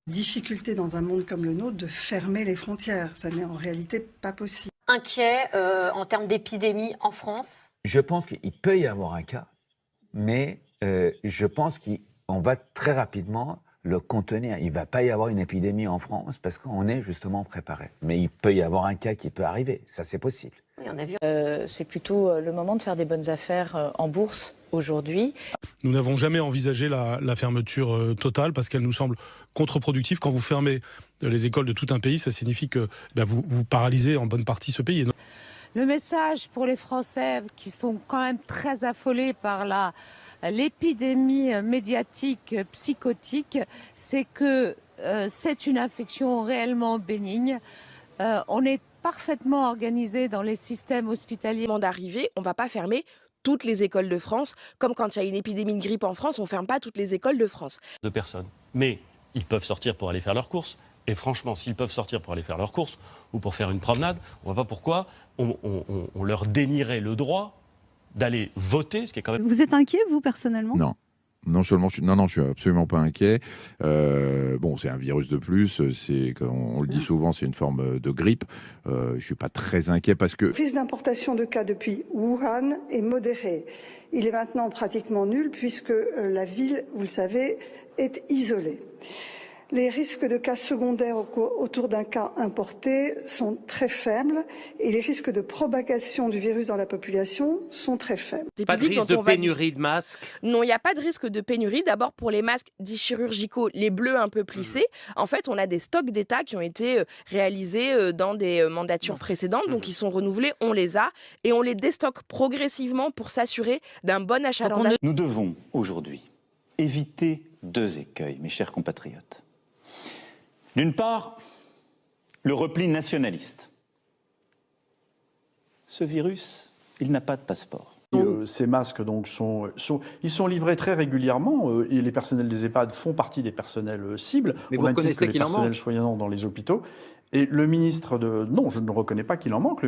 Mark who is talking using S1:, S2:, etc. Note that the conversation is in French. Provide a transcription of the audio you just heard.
S1: Difficulté dans un monde comme le nôtre de fermer les frontières. Ça n'est en réalité pas possible.
S2: Inquiet en termes d'épidémie en France?
S3: Je pense qu'il peut y avoir un cas, mais je pense qu'on va très rapidement le contenir. Il ne va pas y avoir une épidémie en France parce qu'on est justement préparé. Mais il peut y avoir un cas qui peut arriver. Ça, c'est possible.
S2: Oui, on a vu.
S4: C'est plutôt le moment de faire des bonnes affaires en bourse aujourd'hui.
S5: Nous n'avons jamais envisagé la fermeture totale parce qu'elle nous semble contre-productive. Quand vous fermez les écoles de tout un pays, ça signifie que vous paralysez en bonne partie ce pays.
S6: Le message pour les Français qui sont quand même très affolés par l'épidémie médiatique psychotique, c'est que c'est une infection réellement bénigne. On est parfaitement organisé dans les systèmes hospitaliers.
S7: D'arriver, on ne va pas fermer toutes les écoles de France. Comme quand il y a une épidémie de grippe en France, on ne ferme pas toutes les écoles de France.
S8: De personnes. Mais ils peuvent sortir pour aller faire leurs courses. Et franchement, s'ils peuvent sortir pour aller faire leurs courses ou pour faire une promenade, on ne voit pas pourquoi on leur dénierait le droit d'aller voter, ce qui est quand même...
S9: Vous êtes inquiet, vous, personnellement ?
S10: Non. Non seulement je suis absolument pas inquiet. Bon, c'est un virus de plus. C'est, on le dit souvent, c'est une forme de grippe. Je suis pas très inquiet parce que
S1: La prise d'importation de cas depuis Wuhan est modérée. Il est maintenant pratiquement nul puisque la ville, vous le savez, est isolée. Les risques de cas secondaires autour d'un cas importé sont très faibles et les risques de propagation du virus dans la population sont très faibles.
S11: Pas de risque de pénurie de masques?
S7: Non, il n'y a pas de risque de pénurie. D'abord, pour les masques dits chirurgicaux, les bleus un peu plissés, en fait, on a des stocks d'État qui ont été réalisés dans des mandatures précédentes, donc ils sont renouvelés, on les a, et on les déstocke progressivement pour s'assurer d'un bon achalandage.
S12: Nous devons aujourd'hui éviter deux écueils, mes chers compatriotes. D'une part, le repli nationaliste. Ce virus, il n'a pas de passeport.
S13: Ces masques donc, ils sont livrés très régulièrement et les personnels des EHPAD font partie des personnels cibles.
S11: Mais vous reconnaissez qu'il en manque?
S13: Les personnels soignants dans les hôpitaux. Et le ministre de... Non, je ne reconnais pas qu'il en manque.